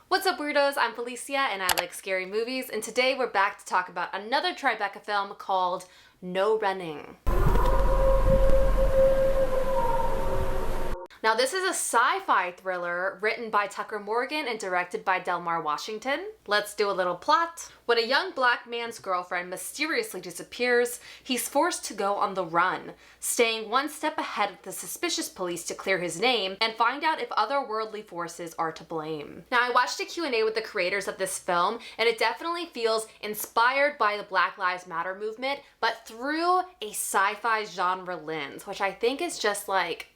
What's up, weirdos? I'm Felicia and I like scary movies, and today we're back to talk about another Tribeca film called No Running. Now, this is a sci-fi thriller written by Tucker Morgan and directed by Delmar Washington. Let's do a little plot. When a young black man's girlfriend mysteriously disappears, he's forced to go on the run, staying one step ahead of the suspicious police to clear his name and find out if otherworldly forces are to blame. Now, I watched a Q&A with the creators of this film, and it definitely feels inspired by the Black Lives Matter movement, but through a sci-fi genre lens, which I think is just like...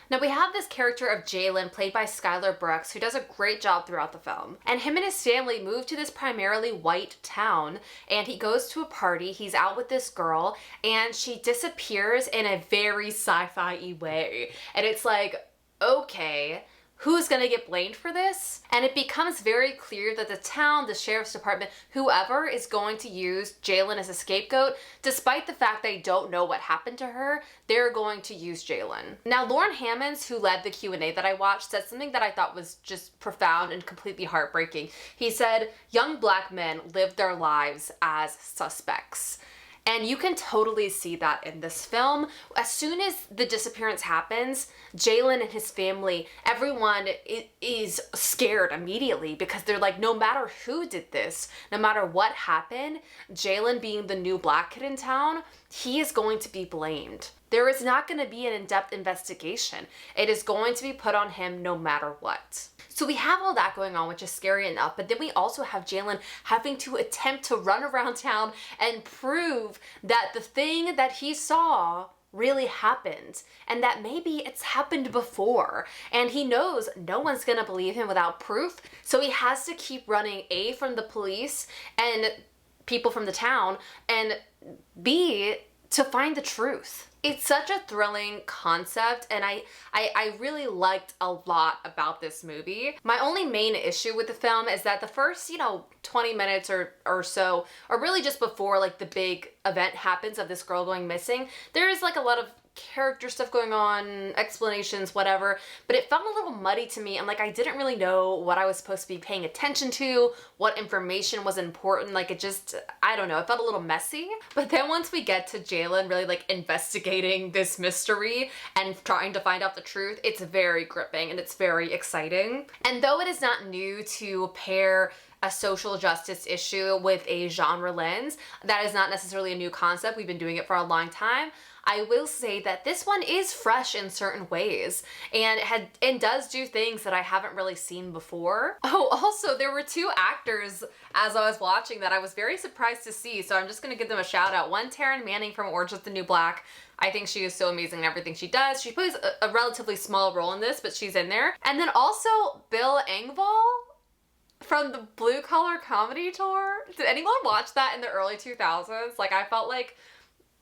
Now, we have this character of Jalen, played by Skylan Brooks, who does a great job throughout the film. And him and his family move to this primarily white town, and he goes to a party, he's out with this girl, and she disappears in a very sci-fi-y way. And it's like, okay, who's gonna get blamed for this? And it becomes very clear that the town, the sheriff's department, whoever is going to use Jalen as a scapegoat, despite the fact they don't know what happened to her, they're going to use Jalen. Now, Lauren Hammonds, who led the Q&A that I watched, said something that I thought was just profound and completely heartbreaking. He said, young black men live their lives as suspects. And you can totally see that in this film. As soon as the disappearance happens, Jalen and his family, everyone is scared immediately because they're like, no matter who did this, no matter what happened, Jalen being the new black kid in town, he is going to be blamed. There is not going to be an in-depth investigation. It is going to be put on him no matter what. So we have all that going on, which is scary enough, but then we also have Jalen having to attempt to run around town and prove that the thing that he saw really happened, and that maybe it's happened before. And he knows no one's gonna believe him without proof, so he has to keep running, A, from the police and people from the town, and B, to find the truth. It's such a thrilling concept, and I really liked a lot about this movie. My only main issue with the film is that the first, 20 minutes or so, or really just before like the big event happens of this girl going missing, there is like a lot of character stuff going on, explanations, whatever, but it felt a little muddy to me, and like I didn't really know what I was supposed to be paying attention to, what information was important. Like, it just, I don't know, it felt a little messy. But then once we get to Jalen really like investigating this mystery and trying to find out the truth, it's very gripping and it's very exciting. And though it is not new to pair a social justice issue with a genre lens, that is not necessarily a new concept. We've been doing it for a long time. I will say that this one is fresh in certain ways and does do things that I haven't really seen before. Oh, also, there were two actors as I was watching that I was very surprised to see, so I'm just gonna give them a shout out. One, Taryn Manning from Orange is the New Black. I think she is so amazing in everything she does. She plays a relatively small role in this, but she's in there. And then also Bill Engvall from the Blue Collar Comedy Tour. Did anyone watch that in the early 2000s? Like, I felt like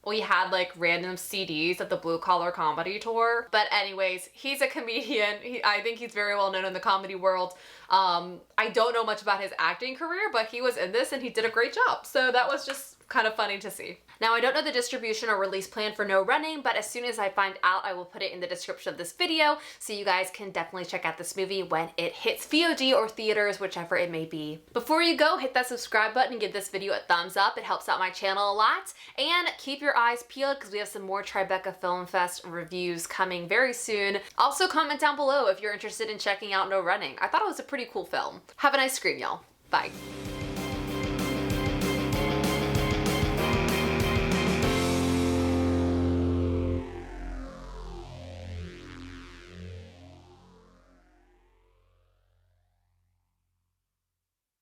we had like random CDs of the Blue Collar Comedy Tour. But anyways, he's a comedian. I think he's very well known in the comedy world. I don't know much about his acting career, but he was in this and he did a great job. So that was just kind of funny to see. Now, I don't know the distribution or release plan for No Running, but as soon as I find out, I will put it in the description of this video, so you guys can definitely check out this movie when it hits VOD or theaters, whichever it may be. Before you go, hit that subscribe button and give this video a thumbs up. It helps out my channel a lot. And keep your eyes peeled because we have some more Tribeca Film Fest reviews coming very soon. Also, comment down below if you're interested in checking out No Running. I thought it was a pretty cool film. Have a nice scream, y'all. Bye.